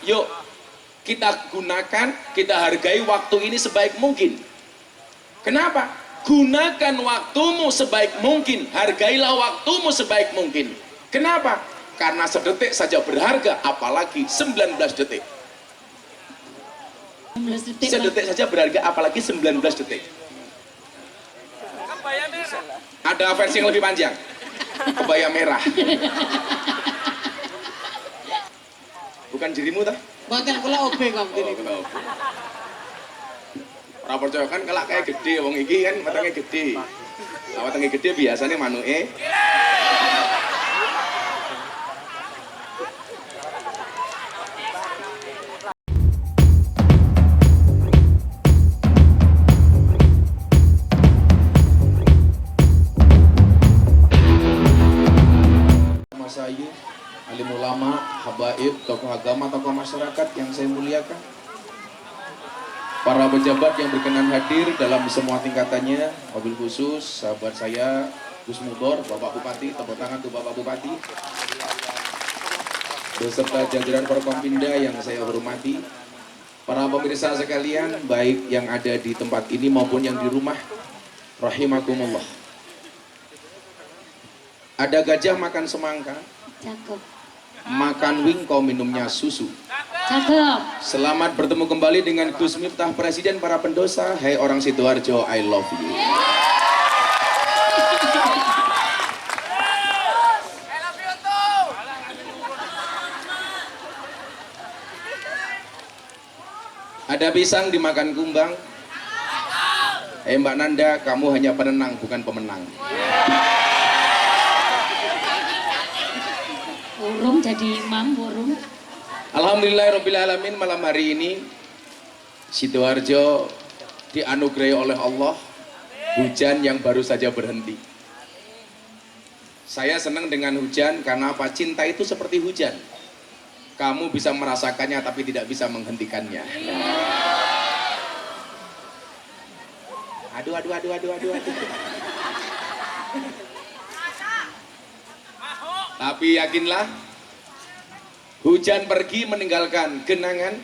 Yuk kita gunakan, kita hargai waktu ini sebaik mungkin. Kenapa? Gunakan waktumu sebaik mungkin, hargailah waktumu sebaik mungkin. Kenapa? Karena sedetik saja berharga, apalagi 19 detik. 19 detik. Sedetik saja berharga, apalagi 19 detik. Ada versi yang lebih panjang, kebaya merah. Bukan dirimu tah? Bahkan kula obe kok ini. Ora percaya kan kelak kayak gede wong iki kan wetenge gede. Lah wetenge gede biasanya manuke masayu, alim ulama, habaib, tokoh agama, tokoh masyarakat yang saya muliakan, para pejabat yang berkenan hadir dalam semua tingkatannya, mobil khusus sahabat saya Gus Mudor, Bapak Bupati, tepuk tangan untuk Bapak Bupati, beserta jajaran Forkompinda yang saya hormati, para pemirsa sekalian, baik yang ada di tempat ini maupun yang di rumah, rahimakumullah. Ada gajah makan semangka, Cakep. makan wingko minumnya susu. Cakep. Selamat bertemu kembali dengan Gus Miftah, Presiden para pendosa. Hai orang Sidoarjo, I love you. Ada pisang dimakan kumbang. Mbak Nanda, kamu hanya penenang bukan pemenang. Burung jadi imam, burung. Alhamdulillahirrabbilalamin, malam hari ini Sidoarjo dianugerahi oleh Allah hujan yang baru saja berhenti. Saya senang dengan hujan karena apa? Cinta itu seperti hujan. Kamu bisa merasakannya tapi tidak bisa menghentikannya. Aduh. Tapi yakinlah, hujan pergi meninggalkan genangan,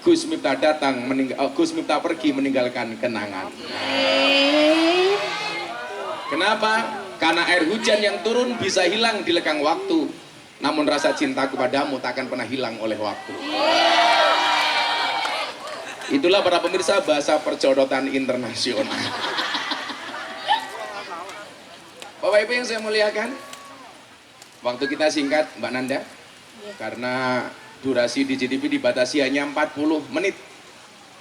Gus Miftah datang Gus Miftah pergi meninggalkan kenangan. Kenapa? Karena air hujan yang turun bisa hilang di lekang waktu, namun rasa cintaku padamu tak akan pernah hilang oleh waktu. Itulah para pemirsa bahasa perjodotan internasional. Bapak Ibu yang saya muliakan, waktu kita singkat Mbak Nanda, karena durasi di GTV dibatasi hanya 40 menit.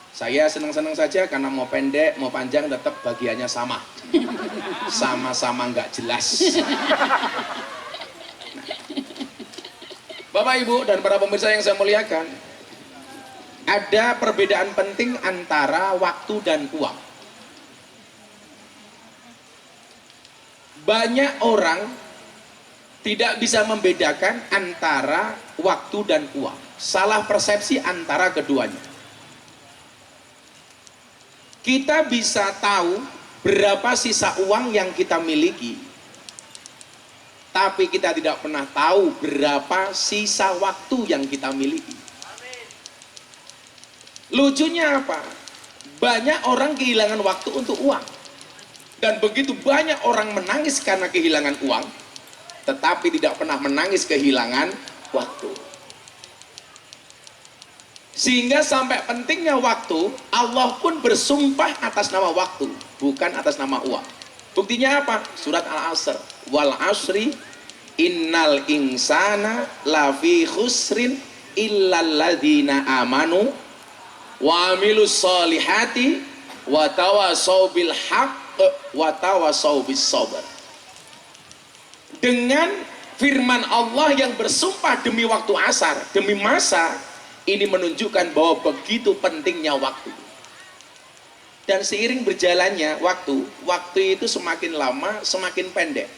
Saya senang-senang saja karena mau pendek, mau panjang tetap bagiannya sama. Sama-sama nggak jelas. Bapak Ibu dan para pemirsa yang saya muliakan, ada perbedaan penting antara waktu dan uang. Banyak orang tidak bisa membedakan antara waktu dan uang. Salah persepsi antara keduanya. Kita bisa tahu berapa sisa uang yang kita miliki, tapi kita tidak pernah tahu berapa sisa waktu yang kita miliki. Lucunya apa? Banyak orang kehilangan waktu untuk uang. Dan begitu banyak orang menangis karena kehilangan uang, tetapi tidak pernah menangis kehilangan waktu. Sehingga sampai pentingnya waktu, Allah pun bersumpah atas nama waktu, bukan atas nama uang. Buktinya apa? Surat Al-Asr. Wal asri innal insana lafi khusrin illal ladzina amanu wa amilus solihati wa tawasau bil haqq wa tawasau bis sabr. Dengan firman Allah yang bersumpah demi waktu asar, demi masa, ini menunjukkan bahwa begitu pentingnya waktu. Dan seiring berjalannya waktu itu semakin lama semakin pendek.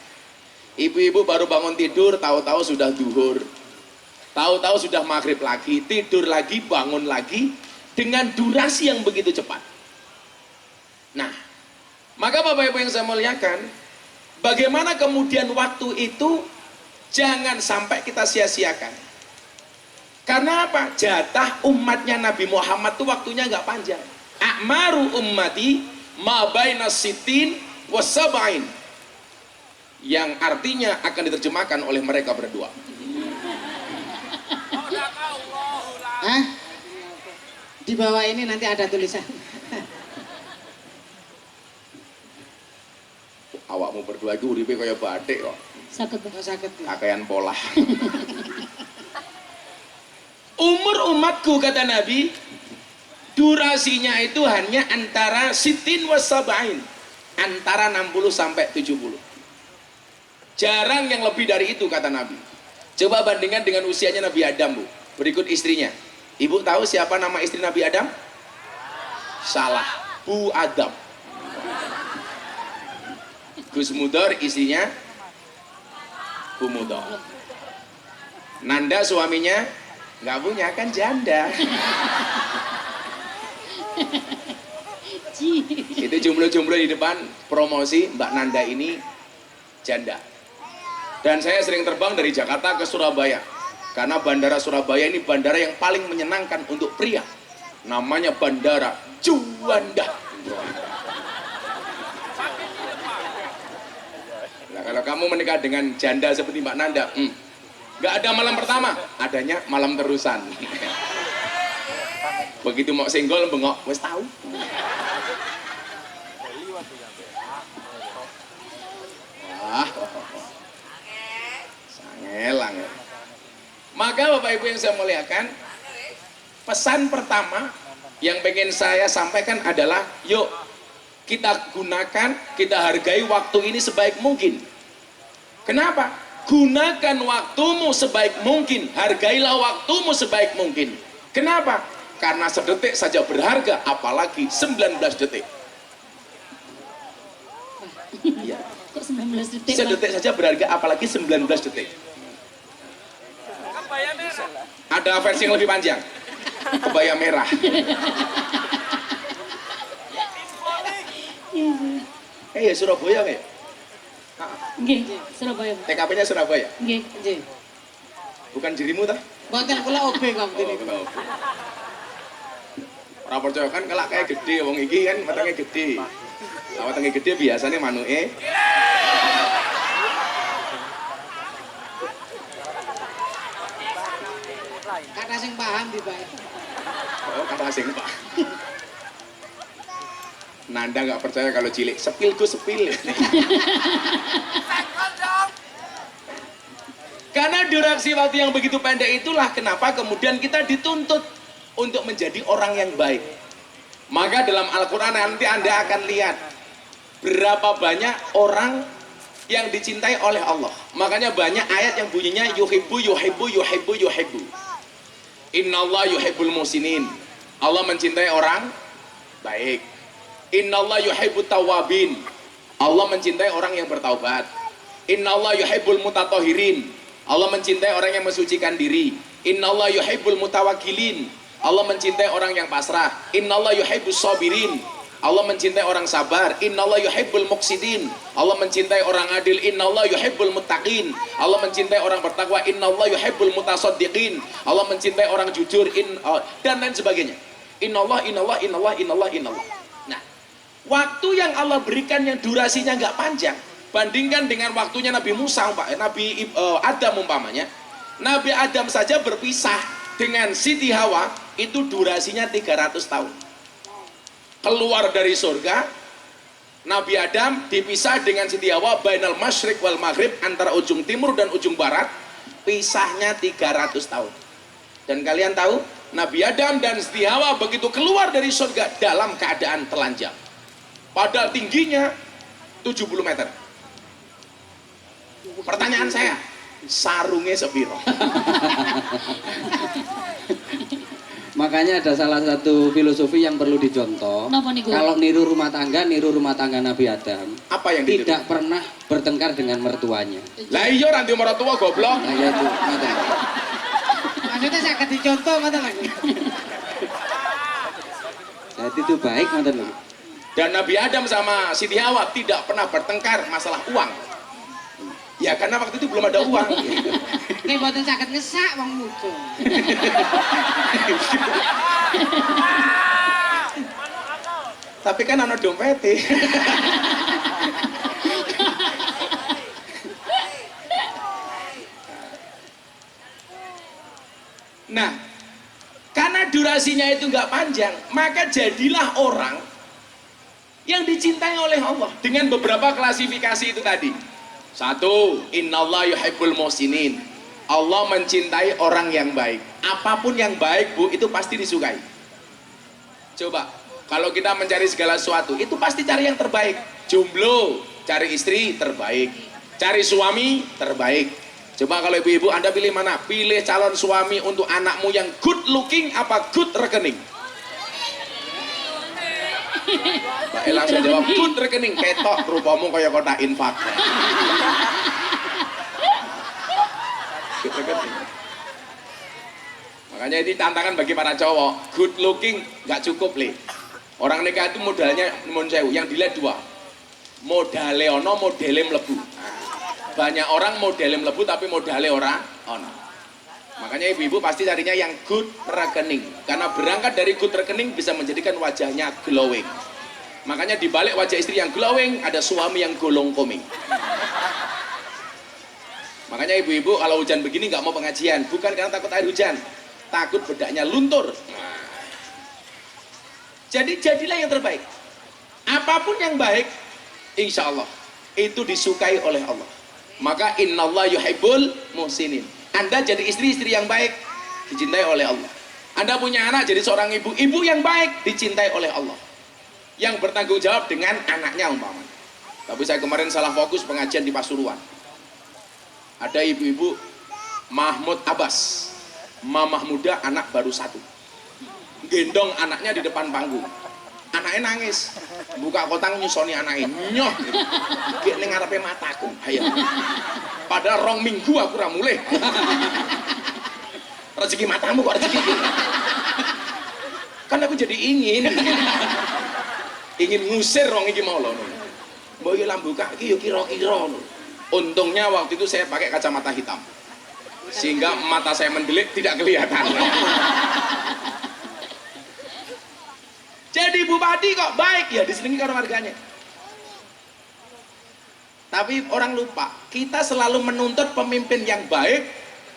Ibu-ibu baru bangun tidur, tahu-tahu sudah zuhur, tahu-tahu sudah maghrib lagi, tidur lagi, bangun lagi, dengan durasi yang begitu cepat. Nah, maka Bapak Ibu yang saya muliakan, bagaimana kemudian waktu itu jangan sampai kita sia-siakan. Karena apa? Jatah umatnya Nabi Muhammad tuh waktunya nggak panjang. A'maru ummati ma baina sitin wasabain, yang artinya akan diterjemahkan oleh mereka berdua. Hah? Di bawah ini nanti ada tulisan. Awakmu berdua itu uripe kaya batik kok. Saged. Oh, sakit. Kakean pola. Umur umatku kata Nabi, durasinya itu hanya antara sitin wasabain, antara 60 sampai 70. Jarang yang lebih dari itu kata Nabi. Coba bandingkan dengan usianya Nabi Adam, Bu. Berikut istrinya. Ibu tahu siapa nama istri Nabi Adam? Salah, Bu Adam. Gus Mudor istrinya Bu Mudor. Nanda suaminya nggak punya, kan janda. Itu jomblo-jomblo di depan promosi Mbak Nanda ini janda. Dan saya sering terbang dari Jakarta ke Surabaya, karena bandara Surabaya ini bandara yang paling menyenangkan untuk pria. Namanya Bandara Juanda. Nah, kalau kamu menikah dengan janda seperti Mbak Nanda, nggak ada malam pertama, adanya malam terusan. Begitu mau senggol bengok, wes tahu. Wah, sangelang. Maka Bapak Ibu yang saya muliakan, pesan pertama yang pengen saya sampaikan adalah, yuk kita gunakan, kita hargai waktu ini sebaik mungkin. Kenapa? Gunakan waktumu sebaik mungkin, hargailah waktumu sebaik mungkin. Kenapa? Karena sedetik saja berharga, apalagi 19 detik. Iya. Kok 19 detik? Sedetik saja berharga, apalagi 19 detik. Ada versi yang lebih panjang, kebaya merah. Ya Surabaya kayak. Nggih, Surabaya. TKP-nya Surabaya. Nggih. Nggih. Bukan dirimu ta? Mboten kula OB kok ini. Ora percaya kan kelak kayak gede, wong iki kan matenge gede. Lah matenge gede biasanya manuke. Kata sing paham di bae. Oh, kata asing Pak. Nanda nggak percaya kalau cilik, sepilku sepil. Karena durasi waktu yang begitu pendek itulah kenapa kemudian kita dituntut untuk menjadi orang yang baik. Maka dalam Al-Quran nanti Anda akan lihat berapa banyak orang yang dicintai oleh Allah. Makanya banyak ayat yang bunyinya yuhibbu yuhibbu yuhibbu yuhibbu. Innallah yuhibbul musinin. Allah mencintai orang baik. Innallah yuhibbut tawabin. Allah mencintai orang yang bertaubat. Innallah yuhibbul mutatohirin. Allah mencintai orang yang mensucikan diri. Innallah yuhibbul mutawakilin. Allah mencintai orang yang pasrah. Innallah yuhibbus sabirin. Allah mencintai orang sabar. Innallah yuhibbul muqsidin. Allah mencintai orang adil. Innallah yuhibbul muttaqin. Allah mencintai orang bertakwa. Innallah yuhibbul mutasaddiqin. Allah mencintai orang jujur. Dan lain sebagainya. Innallah, innallah, innallah, innallah, innallah. Nah, waktu yang Allah berikan yang durasinya nggak panjang, bandingkan dengan waktunya Nabi Musa, Nabi Adam umpamanya. Nabi Adam saja berpisah dengan Siti Hawa itu durasinya 300 tahun. Keluar dari surga, Nabi Adam dipisah dengan Siti Hawa bainal masyriq wal maghrib, antara ujung timur dan ujung barat, pisahnya 300 tahun. Dan kalian tahu, Nabi Adam dan Siti Hawa begitu keluar dari surga dalam keadaan telanjang. Padahal tingginya 70 meter. Pertanyaan saya, sarungnya sepiro? Makanya ada salah satu filosofi yang perlu dicontoh. Napa niku? Kalau niru rumah tangga Nabi Adam. Apa yang ditiru? Tidak pernah bertengkar dengan mertuanya. Lah iya ranti mertua goblok. Nah, ya itu, ngoten. Maksudnya saya akan dicontoh ngoten lagi. Jadi itu baik ngoten lho. Dan Nabi Adam sama Siti Hawa tidak pernah bertengkar masalah uang. Ya karena waktu itu belum ada uang. Nek mboten saged ngesak wong muda. Tapi kan ana dompete. Nah, karena durasinya itu nggak panjang, maka jadilah orang yang dicintai oleh Allah dengan beberapa klasifikasi itu tadi. Satu, innallaha yuhibbul muhsinin. Allah mencintai orang yang baik. Apapun yang baik, Bu, itu pasti disukai. Coba, kalau kita mencari segala sesuatu, itu pasti cari yang terbaik. Jomblo, cari istri terbaik. Cari suami terbaik. Coba kalau ibu-ibu Anda pilih mana? Pilih calon suami untuk anakmu yang good looking apa good rekening? Mbak El langsung jawab good rekening. Ketok rupamu kaya kotak infak. Good rekening. Makanya ini tantangan bagi para cowok. Good looking nggak cukup le. Orang nikah itu modalnya mon sewu. Yang dilihat dua. Modale ono, modele mlebu. Banyak orang modele mlebu tapi modale ora ono. Makanya ibu-ibu pasti carinya yang good rekening. Karena berangkat dari good rekening bisa menjadikan wajahnya glowing. Makanya di balik wajah istri yang glowing ada suami yang golong koming. Makanya ibu-ibu kalau hujan begini nggak mau pengajian, bukan karena takut air hujan, takut bedaknya luntur. Jadi jadilah yang terbaik. Apapun yang baik, insya Allah itu disukai oleh Allah. Maka innallaha yuhibbul muhsinin. Anda jadi istri-istri yang baik, dicintai oleh Allah. Anda punya anak jadi seorang ibu yang baik, dicintai oleh Allah. Yang bertanggung jawab dengan anaknya umpamanya. Tapi saya kemarin salah fokus pengajian di Pasuruan. Ada ibu-ibu Mahmud Abbas, mamah muda, anak baru satu, gendong anaknya di depan panggung. Anaknya nangis, buka kotak nyusoni anaknya, nyoh gitu. Kayak ning ngarepe mataku, ayo. Padahal 2 minggu aku ora mulih. Rezeki matamu kok rezeki gitu. Kan aku jadi ingin ngusir rong iki mau lho. Mbok yo lambuka iki yo kira-kira. Untungnya waktu itu saya pakai kacamata hitam. Sehingga mata saya mendelik tidak kelihatan. Jadi bupati kok baik ya disenengi karo warganya. Tapi orang lupa, kita selalu menuntut pemimpin yang baik,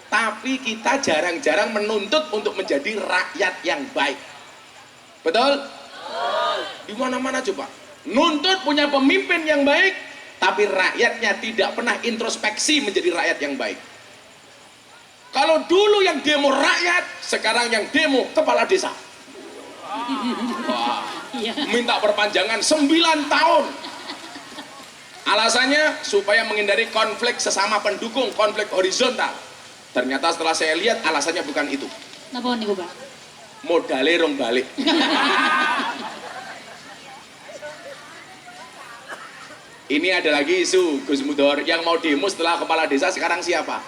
tapi kita jarang-jarang menuntut untuk menjadi rakyat yang baik. Betul? Di mana-mana coba. Nuntut punya pemimpin yang baik, tapi rakyatnya tidak pernah introspeksi menjadi rakyat yang baik. Kalau dulu yang demo rakyat, sekarang yang demo kepala desa. Wah, minta perpanjangan 9 tahun. Alasannya supaya menghindari konflik sesama pendukung, konflik horizontal. Ternyata setelah saya lihat alasannya bukan itu. Napa niku, Pak? Modale rong balik. Ini ada lagi isu Gus Mudor yang mau demo setelah kepala desa sekarang siapa?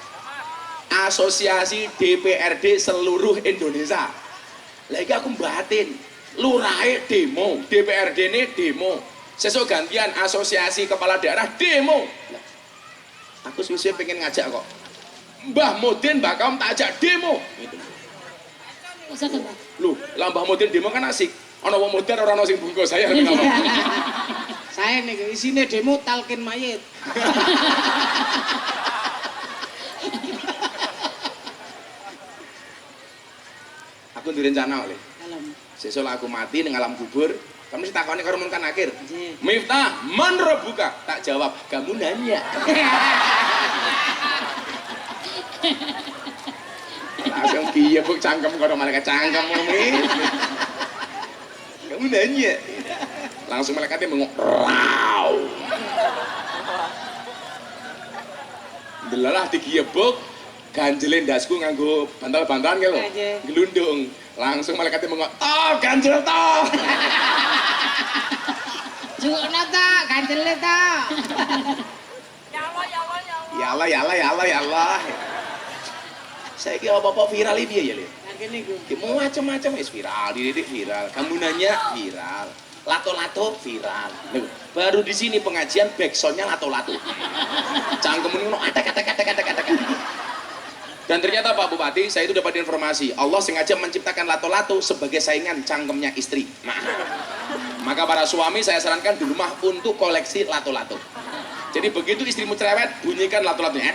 Asosiasi DPRD seluruh Indonesia. Lagi aku batin, lurahe demo, DPRD ini demo, sesuk gantian asosiasi kepala daerah demo. Aku suwe pengen ngajak kok, Mbah Mudin, Mbah Kaum tak ajak demo. Gitu. Usahakan, Pak. Loh, lah Mbah Mudin demo kan asik. Ana wong modern ora ono sing bungkus saya. Saya nih isine demo talkin mayit. Aku direncana oleh. Alam. Sesuk aku mati ning alam kubur, kamu mesti takoni karo Munkar Nakir. Nggih. Miftah, man rabbuka? Tak jawab, kamu nanya. Langsung piye buk cangkem karo malaikat cangkem mumi. Kamu nanya. Langsung malaikatnya bengok. Raw. Delalah digiyebuk, ganjelin dasku nganggo bantal-bantalan ke lho. Gelundung. Langsung malaikatnya bengok. Toh, ganjel toh. Jukna ta, ganjele ta. Ya Allah, ya Allah, ya Allah, ya Allah. Saya kira apa-apa viral ini ya, Le. Nggih niku. Mau macam-macam wis viral, dididik viral. Kamu nanya viral. lato-lato viral. Loh, baru di sini pengajian backsoundnya lato-lato. Cangkemun ngono atek. Dan ternyata Pak Bupati, saya itu dapat informasi, Allah sengaja menciptakan lato-lato sebagai saingan cangkemnya istri. Nah, maka para suami saya sarankan di rumah untuk koleksi lato-lato. Jadi begitu istrimu cerewet, bunyikan lato-latonya.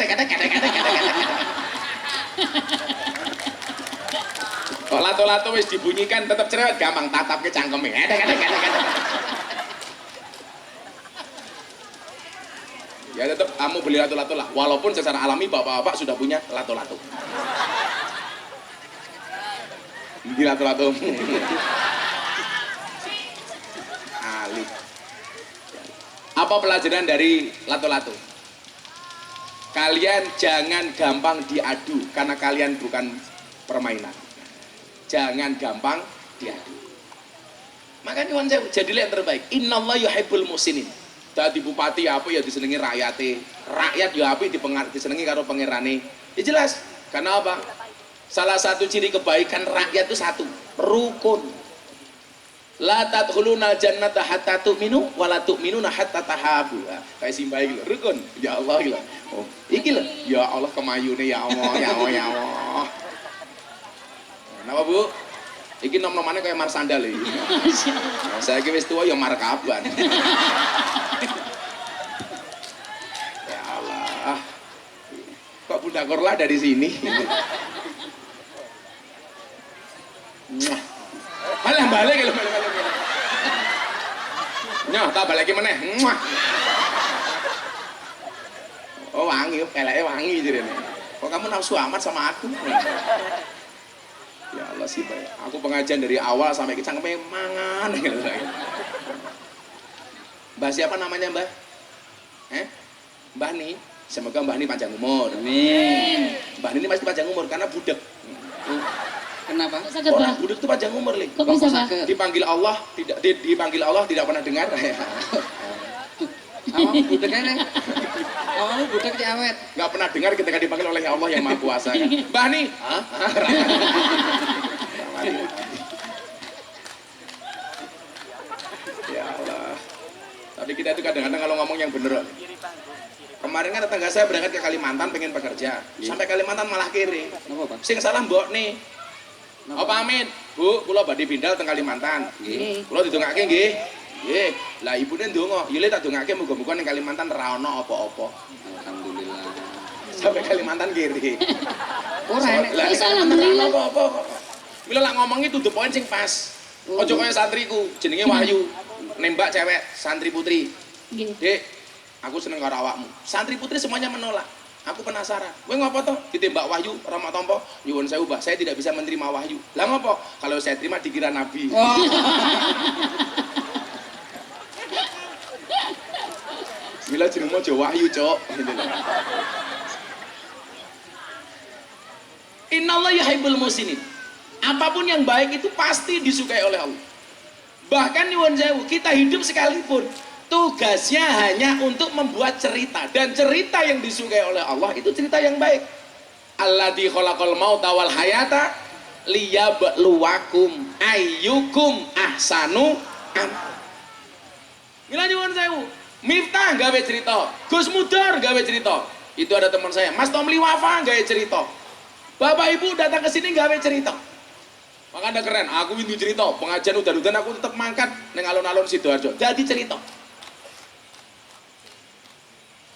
Kalau lato-lato wis dibunyikan tetap cerewet, gampang tatap ke cangkemnya. Ya tetap kamu beli lato-lato lah, walaupun secara alami bapak-bapak sudah punya lato-lato. Di lato-lato. Alif. Apa pelajaran dari lato-lato? Kalian jangan gampang diadu karena kalian bukan permainan. Jangan gampang diadu. Makanya wan saya jadilah yang terbaik. Innallaha yuhibbul muhsinin. Dadi bupati apa ya disenengi rakyate. Rakyat ya apik disenengi karo pangerane. Ya jelas. Karena apa? Salah satu ciri kebaikan rakyat itu satu, rukun. La tadkhuluna jannata hatta tu'minu wa la tu'minuna hatta tahabu. Kayak simbah iki lho, rukun. Ya Allah iki lho. Oh, iki lho. Ya Allah kemayune ya Allah, ya Allah, ya Allah. Kenapa Bu? Iki nom-nomane kayak Marsandal iki. Saya iki wis tuwa ya markaban. Ya Allah. Kok Bunda Korla dari sini? Malah balik lho, balik. Nyoh, tak balik meneh. Oh, wangi, keleke wangi jirene. Kok kamu nafsu amat sama aku? Ya Allah sih, aku pengajian dari awal sampai ke cangkeme mangan. Mbah siapa namanya Mbah? Mbah nih, semoga Mbah ini panjang umur. Amin. Mbah ini pasti panjang umur karena budak. Kenapa? Kok sakit, Orang Bah? budak itu panjang umur, Li. Kok bisa, Bah? Dipanggil Allah, dipanggil Allah tidak pernah dengar. Awak budek ae. Awak budek di awet. Nggak pernah dengar ketika dipanggil oleh Allah yang Maha Kuasa. Kan? Mbah nih, hah? Ya Allah. Tapi kita itu kadang-kadang kalau ngomong yang bener. Kemarin kan tetangga saya berangkat ke Kalimantan pengen bekerja. Sampai Kalimantan malah kiri. Napa, Pak? Sing salah mbok nih. Apa amin? Bu, kula badhe pindah teng Kalimantan. Nggih. Kula didongake nggih. Nggih. Lah ibune ndonga, ya le tak dongake muga-muga ning Kalimantan ra ono apa-apa. Alhamdulillah. Sampai Kalimantan kiri. Ora enek. Lah ning Terus Kalimantan ra ono alhamdulillah. apa-apa. Mila lak ngomongi to the point sing pas. Ojo kaya santriku, jenenge Wahyu. Nembak cewek, santri putri. Nggih. Dek, aku seneng karo awakmu. Santri putri semuanya menolak. Aku penasaran. Kowe ngopo to? Ditembak Wahyu, ora mak tampa. Nyuwun sewu, Mbah, saya tidak bisa menerima Wahyu. Lah ngopo? Kalau saya terima dikira nabi. Oh. Mila jenengmu aja Wahyu, Cok. Innallaha yuhibbul muhsinin. Apapun yang baik itu pasti disukai oleh Allah. Bahkan nyuwun sewu, kita hidup sekalipun tugasnya hanya untuk membuat cerita, dan cerita yang disukai oleh Allah itu cerita yang baik. Alladzi khalaqal mauta wal hayata liyabluwakum ayyukum ahsanu amal. Mila nyuwun sewu, Miftah gawe cerita, Gus Mudar gawe cerita. Itu ada teman saya, Mas Tomli Wafa gawe cerita. Bapak Ibu datang ke sini gawe cerita. Makanya keren, aku windu cerita, pengajian udan-udan aku tetap mangkat neng alun-alun Sidoarjo. Jadi cerita.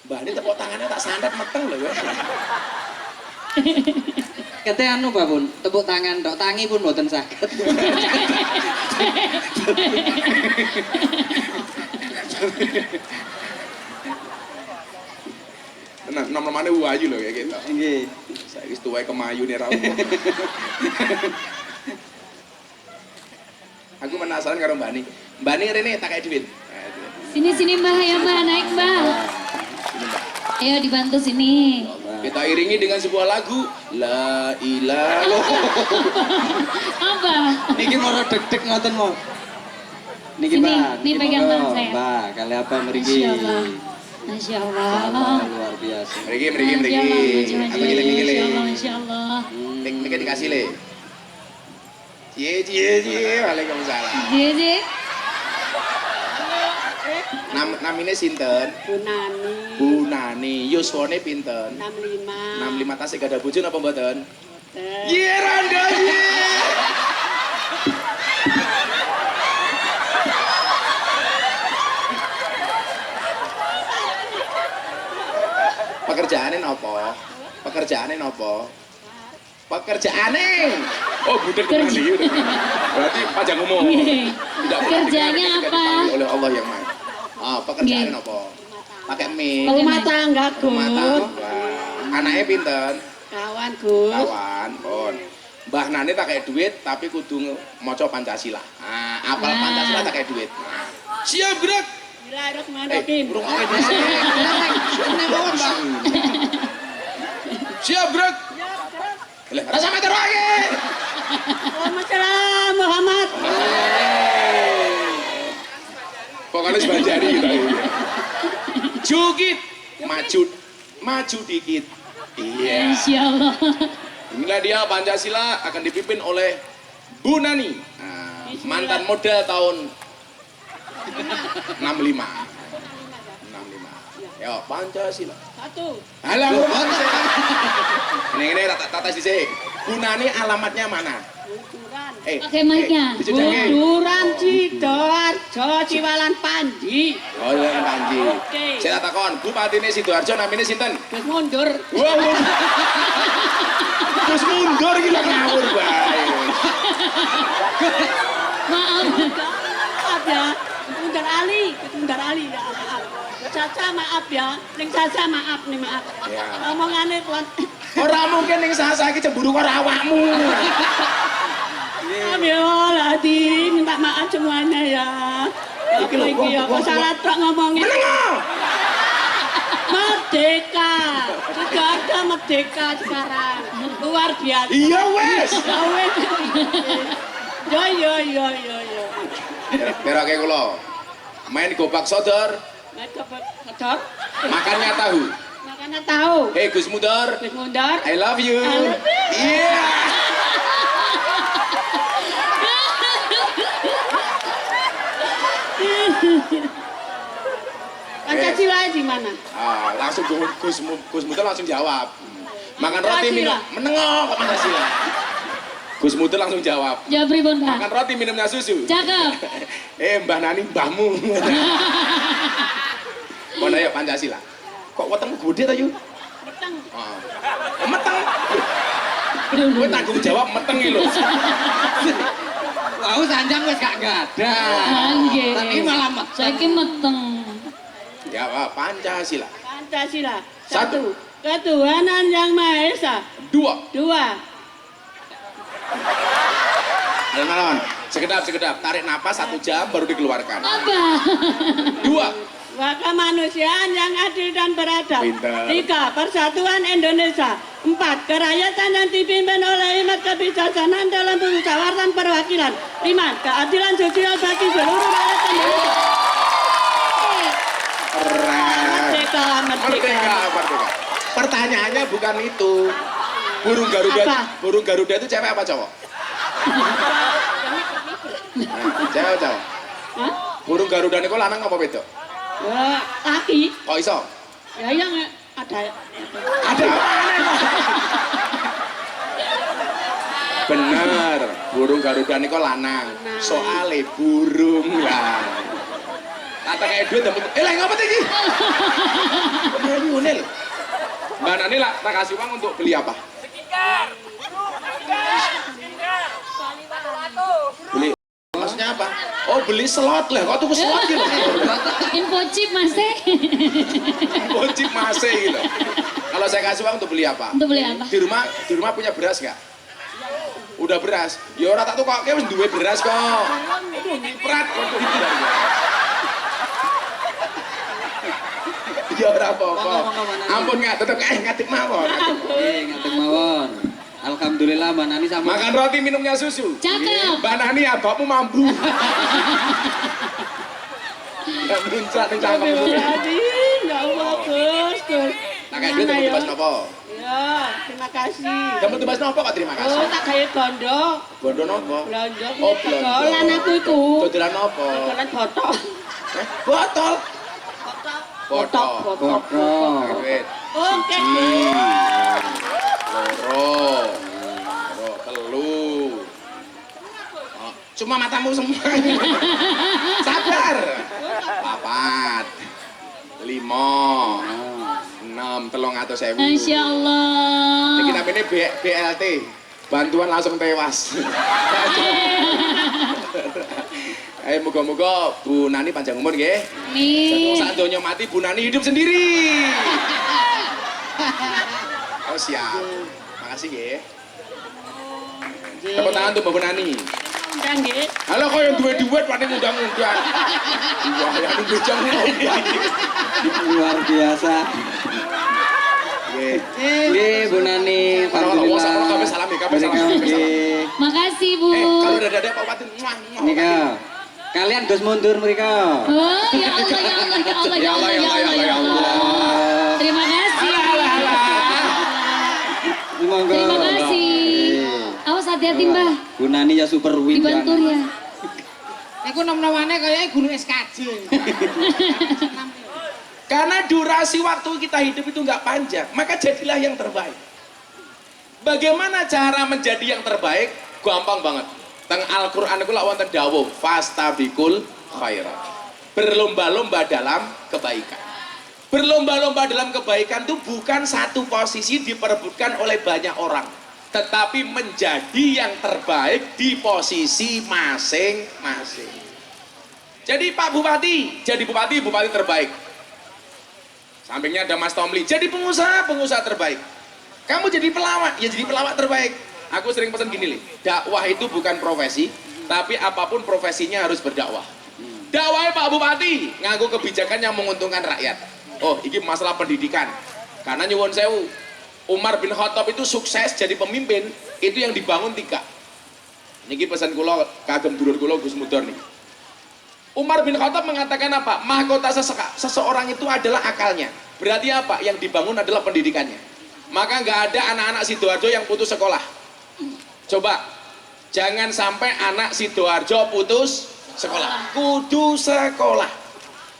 Mbah ini tepuk tangannya tak sandat meteng loh ya. Kete anu Pak Pun, tepuk tangan tok, tangi pun mboten saged. Nah, nomor-nomornya Wahyu loh kayak gitu. Nggih. Saya wis tuwae kemayu nih rawu. Aku penasaran karo Mbak Ni. Mbak Ni rene tak kayak duit. Sini Mbah, ya Mbah, naik Mbah. Ayo dibantu sini. Kita iringi dengan sebuah lagu La ilaha Apa? Niki mau deg-deg ngoten mau. Niki Sini, Pak. ini pegang tangan saya. Mbak, kali apa mriki? Masya Allah. Masya Allah. Luar biasa. Mriki. Masya Allah, Apa gile-gile. Masya Allah, Masya Allah. Mriki dikasih le. Cie. Waalaikumsalam. Jadi, Namine sinten? Bu Nani. Bu Nani. Yuswane pinten? 65. 65 tasih gak ada bojo napa mboten? Boten. Ye Randa ye. Pekerjaane napa? Pekerjaane napa? Pekerjaane. Oh, budek Kerja. kembali. Berarti panjang umur. Nggih. Tidak boleh Kerjanya diganti ketika apa? dipanggil oleh Allah yang Maha. Ah, pekerjaane Nggih. napa? Pakai mic. Rumah tangga, Rumah Gun. tangga. Anaknya pinten? Kawan, Gun. Kawan, pun. Mbah Nani tak kayak duit tapi kudu maca Pancasila. Ah, apal Nah. Pancasila tak kayak duit. Nah. Siap gerak. Bismillahirrahmanirrahim. Burung oke dhisik. Siap gerak. Lah, rasa matur wae. Waalaikumsalam Muhammad. Pokoknya sebanjari kita ini. Jukit, maju dikit. Iya. Insya Allah. Inilah dia Pancasila akan dipimpin oleh Bu Nani. Nah, mantan model tahun 65. 65. Ya, Pancasila. Satu. Halang. Ini tata sisi. Bu Nani alamatnya mana? Buduran. Pakai mic-nya. Dicedakin. Buduran Sidoarjo Ciwalan Panji. Oh, iya Panji. Oke. Saya takon, Bupatine Sidoarjo namanya sinten? Terus mundur. Wow. Terus mundur gila ngawur bae. Maaf. Maaf ya. Mundur Ali ya. Maaf. Caca maaf ya. Ning Caca maaf nih maaf. Ya. Omongane kuat. Ora mungkin ning Sasa iki cemburu karo awakmu. Maaf ya Ladi, minta maaf semuanya ya. Iki lho, Iki ya, kok salah tok ngomongin. Meneng. Merdeka. Sudah ada merdeka sekarang. Luar biasa. Iya wes. Ya wes. Yo. Perake kula. Main gobak sodor, Mereka betul. makannya tahu. Makanya tahu. Hei Gus Mudar, Terus mundur. I love you. I love you. Iya. Pancasila di mana? Ah, langsung Gus Mudar langsung jawab. Makan roti minum menengok kok Pancasila. Gus Mudar langsung jawab. Jawab pripun, Pak? Makan roti minumnya susu. Cakep. Mbah Nani mbahmu. Mana ya Pancasila? Kok wetengmu gede ta yu? Meteng. Ah. Meteng. Kowe tanggung jawab meteng iki lho. Wah, sanjang wis gak ada. Nggih. Tapi malah meteng. Saiki meteng. Ya, Pancasila. Pancasila. Satu. Ketuhanan yang Maha Esa. 2. 2. Alon-alon. Sekedap. Tarik napas 1 jam baru dikeluarkan. Apa? 2. Kemanusiaan yang adil dan beradab. Pintar. 3. Persatuan Indonesia. 4. Kerakyatan yang dipimpin oleh hikmat kebijaksanaan dalam musyawarah perwakilan. 5. Keadilan sosial bagi seluruh rakyat Indonesia. Merdeka. Merdeka. Pertanyaannya bukan itu. Burung Garuda itu cewek apa cowok? Cewek apa cowok? Hah? Burung Garuda niku lanang apa wedok? Laki. Kok iso? Ya yang ada. Ada. Bener, burung Garuda niku lanang. Soale burung lah. Kata kayak duit dapat. Lah ngapa iki? Ngene lho. Mbak Nani lah, tak kasih uang untuk beli apa? Beli. Maksudnya apa? Oh beli slot lah, kok tuh slot gitu? Info chip Mas. Wajib masih gitu. Kalau saya kasih uang untuk beli apa? Untuk beli apa? Di rumah punya beras nggak? Udah beras. Ya orang tak tuh kok kayak duwe beras kok. Berat kok. Ya ora apa-apa. Ampun nggak, tetep ngadeg mawon. Ngadeg mawon. Alhamdulillah Mbak Nani sama. Makan roti minumnya susu. Cakep. Mbak Nani abakmu mampu. Gak muncrat ning cangkemmu. Ya Allah, Gus. Tak kayak duit tebas nopo? Ya, terima kasih. Kamu tebas nopo kok terima kasih? Oh, tak kayak bondo. Bondo nopo? Belanja. Oh, belanja. Dolan aku iku. Dodolan nopo? Dolan botok. Botol. Kotok. Wait. Oke. Siji. Loro. Telu. Oh, cuma matamu semua. Sabar. 4. 5. 6. 300.000. Masya Allah. Ini namanya BLT. Bantuan langsung tewas. Ayo moga-moga Bu Nani panjang umur nggih. Amin. Saat donya mati Bu Nani hidup sendiri. Oh siap. Makasih nggih. Tepuk tangan untuk Bu Nani. Undang nggih. Halo kok yang duet-duet pada ngundang-ngundang. Wah, yang bujang ngundang. Luar biasa. Nggih, Bu Nani, alhamdulillah. Sama kabeh salam ya, kabeh salam. Nggih. Makasih Bu. Kalau udah ada Pak Bupati, muah. Nika. Kalian Gus mundur mereka. Oh ya Allah ya Allah ya Allah ya Allah ya Allah ya Allah. Terima kasih. Monggo. Terima kasih. Awas hati-hati Mbah. Bu Nani ya super win. Dibantu ya. Iku nom-nomane kayaknya gunung SKJ. Karena durasi waktu kita hidup itu nggak panjang, maka jadilah yang terbaik. Bagaimana cara menjadi yang terbaik? Gampang banget. Teng Al-Qur'an iku lak wonten dawuh fastabikul khairat. Berlomba-lomba dalam kebaikan. Berlomba-lomba dalam kebaikan itu bukan satu posisi diperebutkan oleh banyak orang, tetapi menjadi yang terbaik di posisi masing-masing. Jadi Pak Bupati, jadi bupati terbaik. Sampingnya ada Mas Tomli, jadi pengusaha terbaik. Kamu jadi pelawak, ya jadi pelawak terbaik. Aku sering pesan gini nih, dakwah itu bukan profesi, tapi apapun profesinya harus berdakwah. Dakwahnya Pak Bupati, nganggo kebijakan yang menguntungkan rakyat. Oh, ini masalah pendidikan. Karena nyuwun sewu, Umar bin Khattab itu sukses jadi pemimpin, itu yang dibangun 3. Niki pesan kula kagem dulur kula Gus Mudor nih. Umar bin Khattab mengatakan apa? Mahkota seseorang itu adalah akalnya. Berarti apa? Yang dibangun adalah pendidikannya. Maka nggak ada anak-anak Sidoarjo yang putus sekolah. Coba, jangan sampai anak Sidoarjo putus sekolah. Kudu sekolah.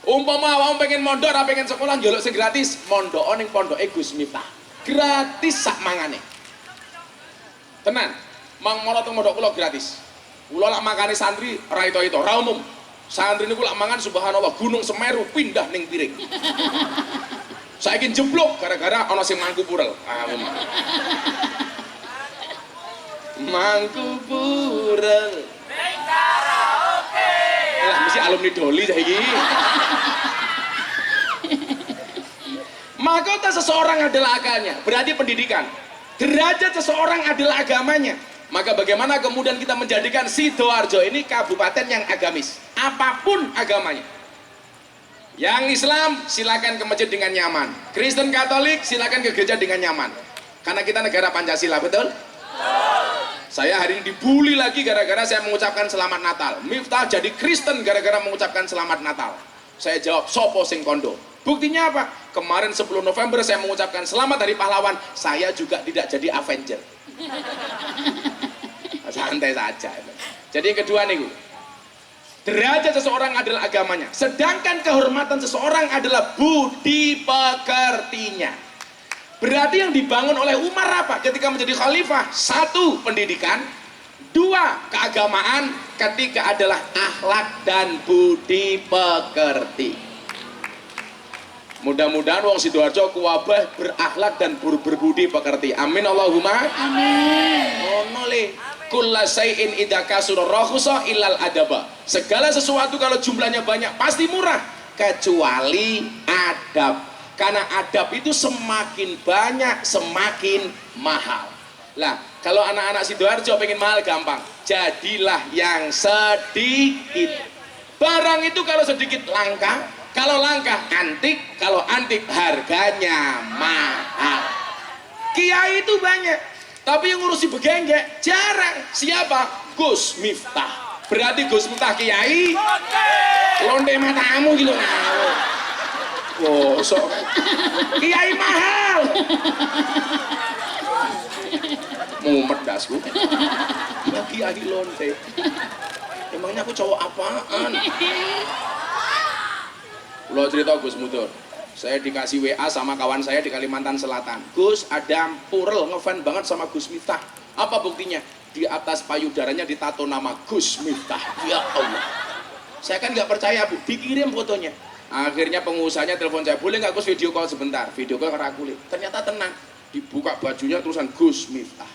Umpama awakmu pengen mondok, ora pengen sekolah, njaluk sing gratis, mondok ning pondoke Gus Miftah. Gratis sak mangane. Tenan, mang mono teng mondok kula gratis. Kula lak makane santri ora itu, ora umum. Santri niku lak mangan subhanallah Gunung Semeru pindah ning piring. Saiki jeblok gara-gara ana sing mangku purel. Mangku purel. Ning karaoke. Lah mesti alumni Doli saiki. Mahkota seseorang adalah akalnya, berarti pendidikan. Derajat seseorang adalah agamanya. Maka bagaimana kemudian kita menjadikan Sidoarjo ini kabupaten yang agamis, apapun agamanya. Yang Islam silakan ke masjid dengan nyaman, Kristen Katolik silakan ke gereja dengan nyaman. Karena kita negara Pancasila, betul? Saya hari ini dibully lagi gara-gara saya mengucapkan selamat Natal. Miftah jadi Kristen gara-gara mengucapkan selamat Natal. Saya jawab, sopo sing kondo. Buktinya apa? Kemarin 10 November saya mengucapkan selamat Hari Pahlawan, saya juga tidak jadi Avenger. Santai saja. Jadi yang kedua nih, derajat seseorang adalah agamanya, sedangkan kehormatan seseorang adalah budi pekertinya. Berarti yang dibangun oleh Umar apa? Ketika menjadi khalifah, 1. Pendidikan, 2. Keagamaan, ketiga adalah akhlak dan budi pekerti. Mudah-mudahan wong Sidoarjo kuwabah berakhlak dan berbudi pekerti. Amin Allahumma. Amin. Ono le. Kulla syai'in idza kasura rakhusa illal adaba. Segala sesuatu kalau jumlahnya banyak pasti murah kecuali adab. Karena adab itu semakin banyak semakin mahal. Lah, kalau anak-anak Sidoarjo pengen mahal gampang. Jadilah yang sedikit. Barang itu kalau sedikit langka, kalau langka antik, kalau antik harganya mahal. Kiai itu banyak, tapi yang ngurusi begenggek jarang. Siapa? Gus Miftah. Berarti Gus Miftah kiai. Londe matamu gitu. Kosok. Kiai mahal. Mumet dasku. Kiai londe. Emangnya aku cowok apaan? Lo cerita Gus Mudur, saya dikasih WA sama kawan saya di Kalimantan Selatan. Gus, ada Purel ngefan banget sama Gus Miftah. Apa buktinya? Di atas payudaranya ditato nama Gus Miftah. Ya Allah. Saya kan nggak percaya Bu, dikirim fotonya. Akhirnya pengusahanya telepon saya, boleh nggak Gus video call sebentar? Video call kerakulit. Ternyata tenang, dibuka bajunya tulisan Gus Miftah.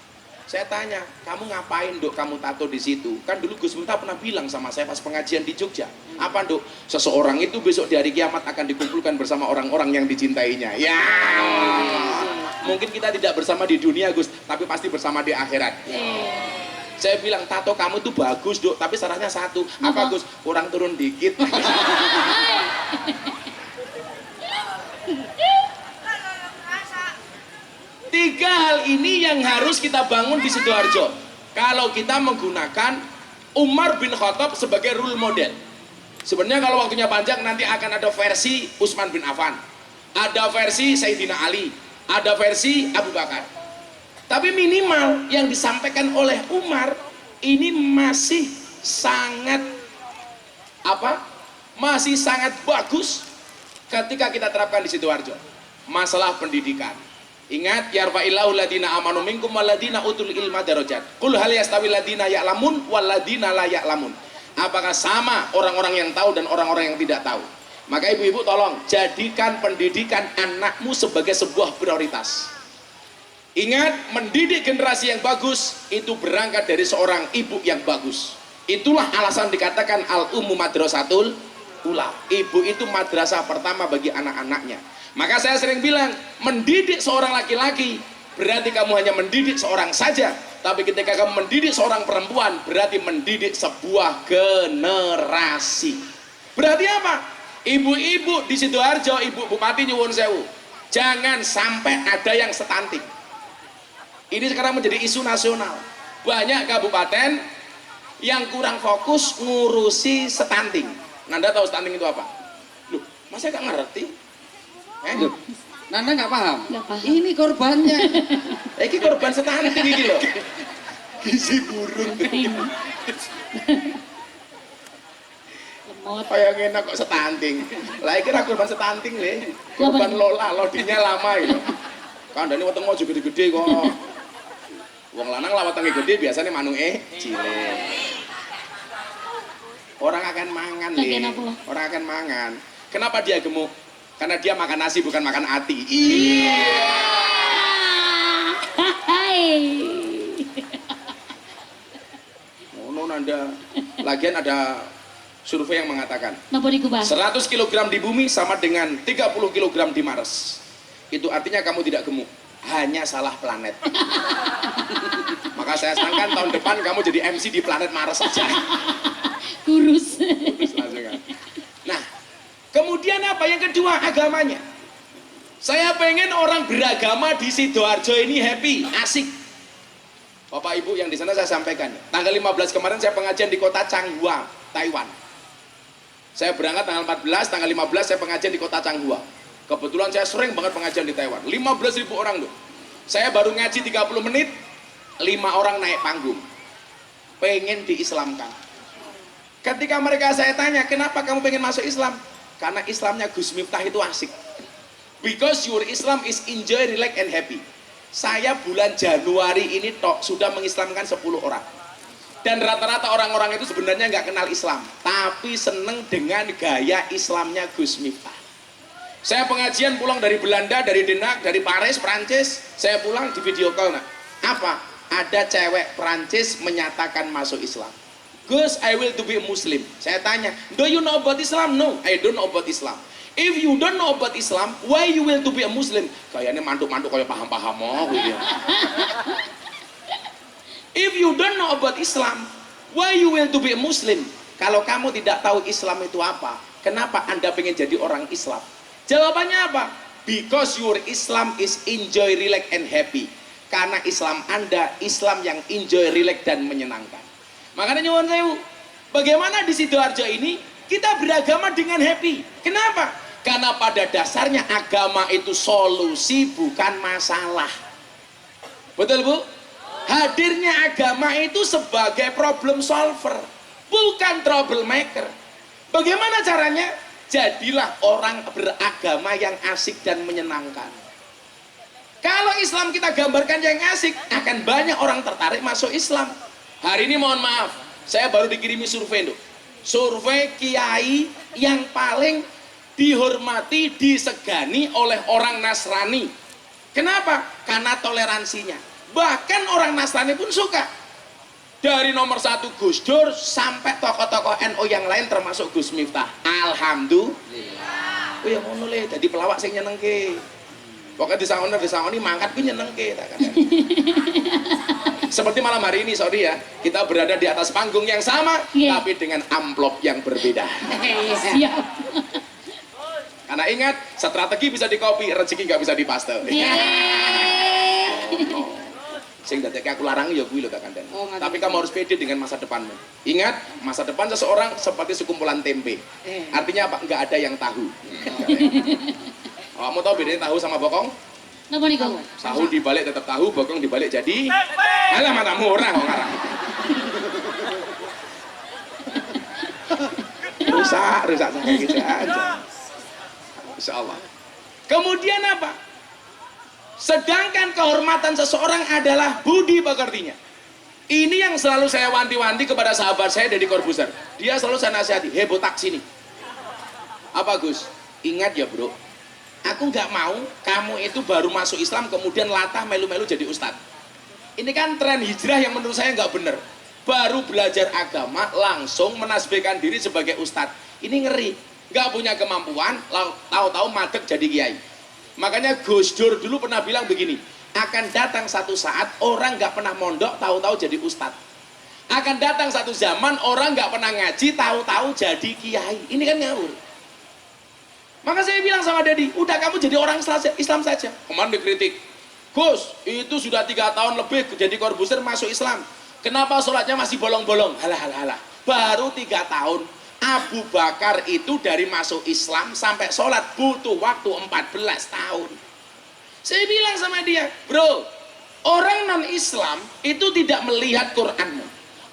Saya tanya, kamu ngapain Dok kamu tato di situ? Kan dulu Gus Miftah pernah bilang sama saya pas pengajian di Jogja. Apa Dok? Seseorang itu besok di hari kiamat akan dikumpulkan bersama orang-orang yang dicintainya. Ya, mungkin kita tidak bersama di dunia Gus, tapi pasti bersama di akhirat. Saya bilang, tato kamu tuh bagus Dok, tapi syaratnya satu. Apa Gus? Kurang turun dikit. Tiga hal ini yang harus kita bangun di Sidoarjo. Kalau kita menggunakan Umar bin Khattab sebagai role model. Sebenarnya kalau waktunya panjang nanti akan ada versi Utsman bin Affan, ada versi Sayyidina Ali, ada versi Abu Bakar. Tapi minimal yang disampaikan oleh Umar ini masih sangat masih sangat bagus ketika kita terapkan di Sidoarjo. Masalah pendidikan. Ingat, yarfa'illahu ladina amanu minkum waladina utul ilma darajat. Qul hal yastawi ladina ya'lamun waladina la ya'lamun. Apakah sama orang-orang yang tahu dan orang-orang yang tidak tahu? Maka ibu-ibu tolong jadikan pendidikan anakmu sebagai sebuah prioritas. Ingat, mendidik generasi yang bagus itu berangkat dari seorang ibu yang bagus. Itulah alasan dikatakan al-ummu madrasatul ula. Ibu itu madrasah pertama bagi anak-anaknya. Maka saya sering bilang, mendidik seorang laki-laki berarti kamu hanya mendidik seorang saja, tapi ketika kamu mendidik seorang perempuan berarti mendidik sebuah generasi. Berarti apa? Ibu-ibu di Sidoarjo, Ibu Bupati Nyuwun Sewu, jangan sampai ada yang stunting. Ini sekarang menjadi isu nasional. Banyak kabupaten yang kurang fokus ngurusi stunting. Nanda tahu stunting itu apa? Loh, masa gak ngerti? Loh, Nanda nggak paham? Nggak paham. Ini korbannya. Ini korban stunting ini loh. Gizi burung. Lemot. Kayak enak kok stunting. Lah iki ra korban stunting le. Korban Lola, lodinya lama itu. Kandane weteng mau gede-gede kok. Wong lanang lah wetenge gede biasanya manuke cilik. Orang akan mangan le. Orang akan mangan. Kenapa dia gemuk? Karena dia makan nasi bukan makan ati. Iya. Hai. Ngono Nanda. Lagian ada survei yang mengatakan Napa dikubah? 100 kg di bumi sama dengan 30 kg di Mars. Itu artinya kamu tidak gemuk, hanya salah planet. Maka saya sarankan tahun depan kamu jadi MC di planet Mars saja. Kurus. Kurus langsung kan. Nah, kemudian apa yang kedua? Agamanya. Saya pengen orang beragama di Sidoarjo ini happy, asik. Bapak Ibu yang di sana saya sampaikan. Tanggal 15 kemarin saya pengajian di kota Changhua, Taiwan. Saya berangkat tanggal 14, tanggal 15 saya pengajian di kota Changhua. Kebetulan saya sering banget pengajian di Taiwan. 15.000 orang loh. Saya baru ngaji 30 menit, 5 orang naik panggung. Pengen diislamkan. Ketika mereka saya tanya, kenapa kamu pengen masuk Islam? Karena Islamnya Gus Miftah itu asik. Because your Islam is enjoy, relax, and happy. Saya bulan Januari ini sudah mengislamkan 10 orang. Dan rata-rata orang-orang itu sebenarnya nggak kenal Islam, tapi seneng dengan gaya Islamnya Gus Miftah. Saya pengajian pulang dari Belanda, dari Denak, dari Paris, Prancis. Saya pulang di video call. Nah, apa? Ada cewek Prancis menyatakan masuk Islam. Gus, I will to be a Muslim. Saya tanya, do you know about Islam? No, I don't know about Islam. If you don't know about Islam, why you will to be a Muslim? Kayaknya mantuk-mantuk kayak paham-paham gitu. If you don't know about Islam, why you will to be a Muslim? Kalau kamu tidak tahu Islam itu apa, kenapa Anda pengen jadi orang Islam? Jawabannya apa? Because your Islam is enjoy, relax, and happy. Karena Islam Anda, Islam yang enjoy, relax, dan menyenangkan. Makanya nyuwun sewu, bagaimana di Sidoarjo ini kita beragama dengan happy. Kenapa? Karena pada dasarnya agama itu solusi bukan masalah. Betul Bu? Hadirnya agama itu sebagai problem solver, bukan troublemaker. Bagaimana caranya? Jadilah orang beragama yang asik dan menyenangkan. Kalau Islam kita gambarkan yang asik, akan banyak orang tertarik masuk Islam. Hari ini mohon maaf, saya baru dikirimi survei, Nduk. Survei kiai yang paling dihormati, disegani oleh orang Nasrani. Kenapa? Karena toleransinya. Bahkan orang Nasrani pun suka. Dari nomor 1 Gus Dur sampai tokoh-tokoh NU yang lain termasuk Gus Miftah. Alhamdulillah. Oh ya ngono le, dadi pelawak sing nyenengke. Pokoknya disangoni mangkat ku nyenengke tak kan. Seperti malam hari ini, sorry ya, kita berada di atas panggung yang sama, tapi dengan amplop yang berbeda. Siap. Karena ingat, strategi bisa dikopi, rezeki nggak bisa dipaste. Sing dadeke aku larang ya kuwi lho Kak Kandan. Tapi kamu harus pede dengan masa depanmu. Ingat, masa depan seseorang seperti sekumpulan tempe. Artinya apa? Nggak ada yang tahu. Kamu tahu bedanya tahu sama bokong? Napa niku? Tahu dibalik tetap tahu, bokong dibalik jadi. Alah matamu ora kok ngarang. Rusak saya gitu aja. Insyaallah. Kemudian apa? Sedangkan kehormatan seseorang adalah budi pekertinya. Ini yang selalu saya wanti-wanti kepada sahabat saya Deddy Corbuzier. Dia selalu saya nasihati, hei botak sini. Apa Gus? Ingat ya bro, aku nggak mau kamu itu baru masuk Islam kemudian latah melu-melu jadi ustadz. Ini kan tren hijrah yang menurut saya nggak bener. Baru belajar agama langsung menasbihkan diri sebagai ustadz. Ini ngeri, nggak punya kemampuan, tahu-tahu madeg jadi kiai. Makanya Gus Dur dulu pernah bilang begini, akan datang satu saat orang nggak pernah mondok tahu-tahu jadi ustadz. Akan datang satu zaman orang nggak pernah ngaji tahu-tahu jadi kiai. Ini kan ngawur. Maka saya bilang sama Dedi, udah kamu jadi orang Islam saja. Kemarin dikritik, Gus itu sudah 3 tahun lebih jadi Corbuzier masuk Islam, kenapa sholatnya masih bolong-bolong? Halah, baru 3 tahun. Abu Bakar itu dari masuk Islam sampai sholat butuh waktu 14 tahun. Saya bilang sama dia, bro, orang non-Islam itu tidak melihat Quranmu.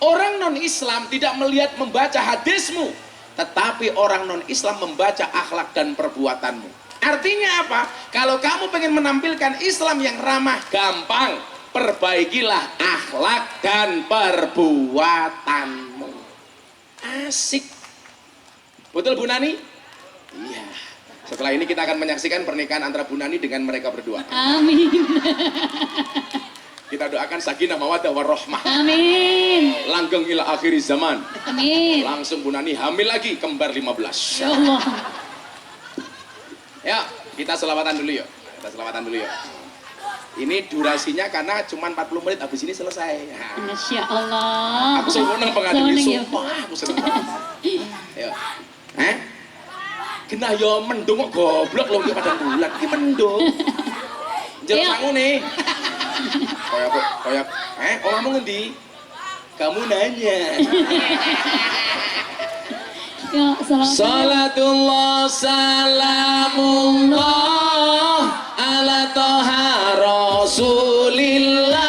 Orang non-Islam tidak melihat membaca hadismu. Tetapi orang non-Islam membaca akhlak dan perbuatanmu. Artinya apa? Kalau kamu pengen menampilkan Islam yang ramah, gampang. Perbaikilah akhlak dan perbuatanmu. Asik. Betul Bu Nani? Iya. Setelah ini kita akan menyaksikan pernikahan antara Bu Nani dengan mereka berdua. Amin. Kita doakan sakinah mawaddah warahmah. Amin. Langgeng ila akhir zaman. Amin. Langsung Bu Nani hamil lagi, kembar 15. Ya Allah. Ya, kita selawatan dulu yuk. Ini durasinya karena cuma 40 menit, habis ini selesai. Masya Allah. Aku seneng pengadil, ya. sumpah aku seneng banget. Ayo. Genah yo mendung kok goblok lho iki pada bulan. Iki mendung. Jel sangu nih. Kayak ngomong ngendi? Kamu nanya. Ya, Salatullah salamullah ala toha rasulillah.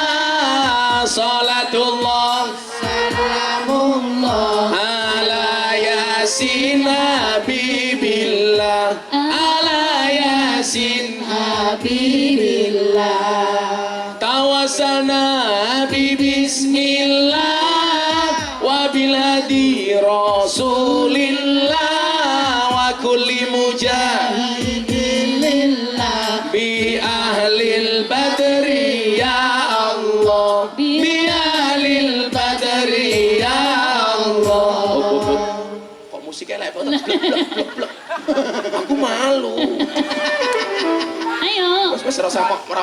Salatullah salamullah ala yasin habibillah. Ala yasin habibillah. Tawassalna bi bismillah wa bil hadi rasulillah wa kulli mujahidin lillah bi ahlil badri ya Allah, bi ahlil badri ya Allah. Kok musiknya lewat blek. Aku malu. Ayo. Wes ora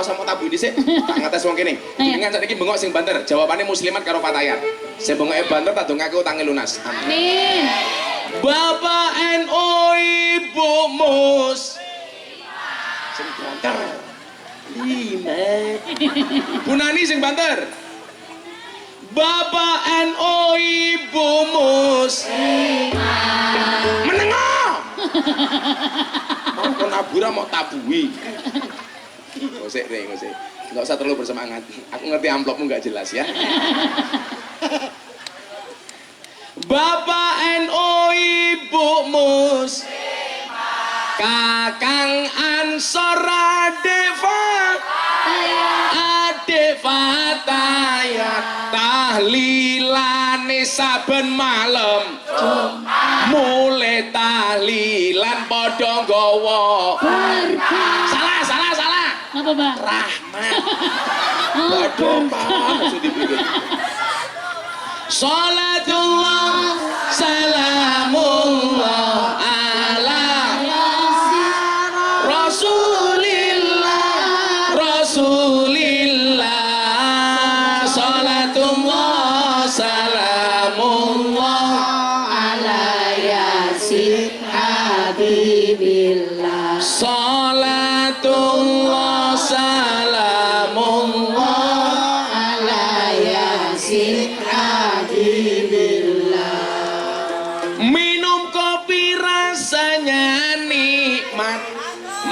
usah mau tabu dhisik. Tak ngetes wong kene. Dengan saiki bengok sing banter, jawabane muslimat karo fatayat. Sing bengoke banter tak dongake utange lunas. Amin. Bapak NU Ibu Mus. Sing banter. 5. Bu Nani sing banter. Bapak NU Ibu Mus. Menengok. Mau nabura mau tabui. Ngosek. Nggak usah terlalu bersemangat. Aku ngerti amplopmu nggak jelas ya. Bapak NU Ibu Mus. Kakang Ansora Fatayat tahlilane saben malam mulai tahlilan padha nggawa salah Apa, Bang? rahmat waduh maksud dipikir salatullah salamullah ala Rasulillah salatullah salamullah Ala yasin habibillah. salatullah salamullah Ala yasin habibillah. minum kopi rasanya nikmat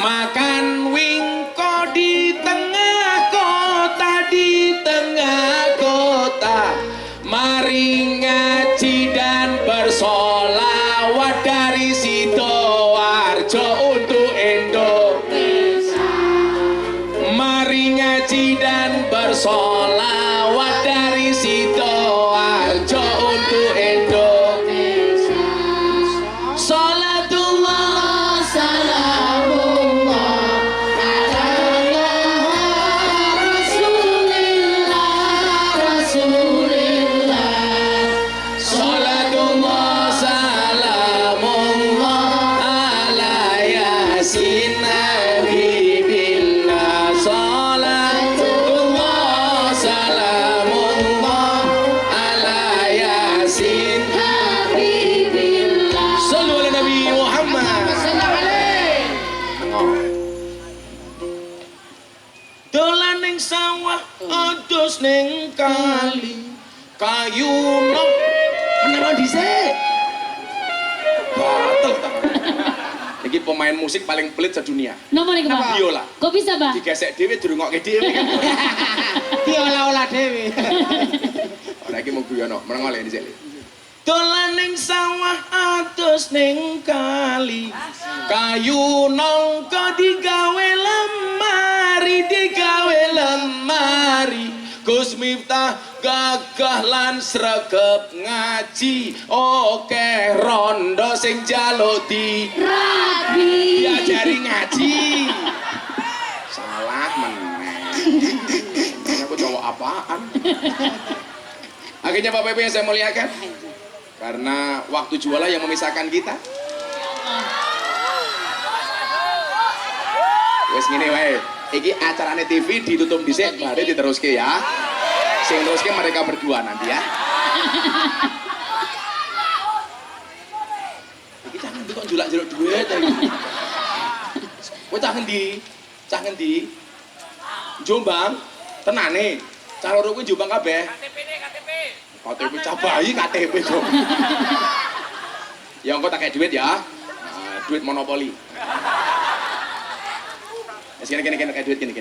makan wingko di tengah kota mari ngaji dan bersolawat dari Sidoarjo untuk Indonesia mari ngaji dan bersolawat dari Sidoarjo untuk Indonesia salatullah salamullah salatullah salamullah ala yasin habibillah salatullah salamullah ala yasin Habibillah. sallu ala nabi Muhammad dolan ning sawah adus ning kali kayu nok menawa dhisik batel ta iki pemain musik paling pelit sedunia Nomor iki, Bang? biola Kok bisa, Bang? digesek dhewe dirungokke dhewe Diolah-olah dhewe. ora iki mau guyono meneng oleh dhisik dolan ning sawah adus ning kali kayu nangka digawe lemari Gus Miftah gagah lan sregep ngaji oke rondo sing jaluk di Rabi. diajari ngaji salah meneh aku cowok apaan akhirnya Bapak Ibu yang saya muliakan karena waktu jualah yang memisahkan kita wes ngene wae iki acarane TV ditutup dhisik bare diteruske ya sing teruske mereka berdua nanti ya iki jangan kok julak-juluk duit kowe cah ngendi Jombang tenane cah loro kuwi Jombang kabeh KTP cah bayi KTP kok ya engko tak kayak duit ya duit monopoli Gini kayak duit gini.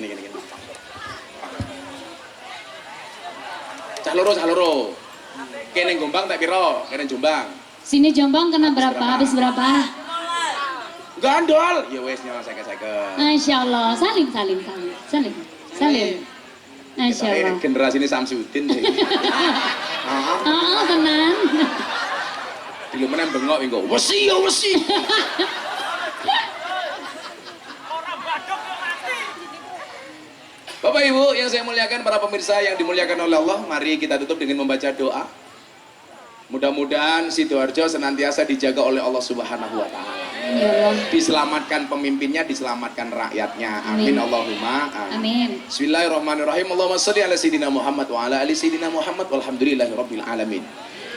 Cah loro. Kene Jombang tak piro? Kene Jombang. Sini Jombang kena berapa? Habis berapa? Gandol. Ya wes nyawa saya. Masya Allah. Salim. Masya Allah. Generasi ini Samsudin sih. Tenan. Dulu meneh bengok engko. Wesi. Bapak Ibu yang saya muliakan, para pemirsa yang dimuliakan oleh Allah, mari kita tutup dengan membaca doa. Mudah-mudahan Sidoarjo senantiasa dijaga oleh Allah Subhanahu wa taala. Ya Allah. Diselamatkan pemimpinnya, diselamatkan rakyatnya. Amin, Amin. Allahumma Amin. Bismillahirrahmanirrahim. Allahumma shalli ala sayyidina Muhammad wa ala ali sayyidina Muhammad walhamdulillahirabbil alamin.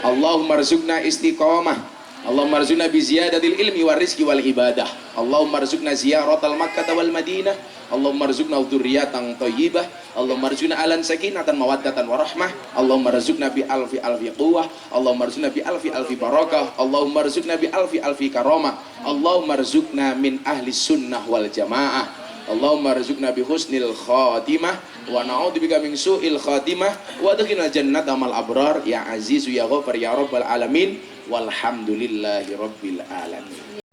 Allahumma rzuqna istiqamah. Allahumma rzuqna bi ziyadatil ilmi war rizqi wal ibadah. Allahumma rzuqna ziyaratal Makkah wal Madinah. Allahumma rzuqna dzurriyyatan thayyibah. Allahumma rzuqna alan sakinatan mawaddatan warahmah. Allahumma rzuqna bi alfi quwwah. Allahumma rzuqna bi alfi barakah. Allahumma rzuqna bi alfi karamah. Allahumma rzuqna min ahli sunnah wal jamaah. Allahumma rzuqna bi husnil khatimah wa na'udzubika min su'il khatimah wa adkhilna jannata mal abrar ya azizu ya ghafar ya rabbal alamin walhamdulillahi rabbil alamin.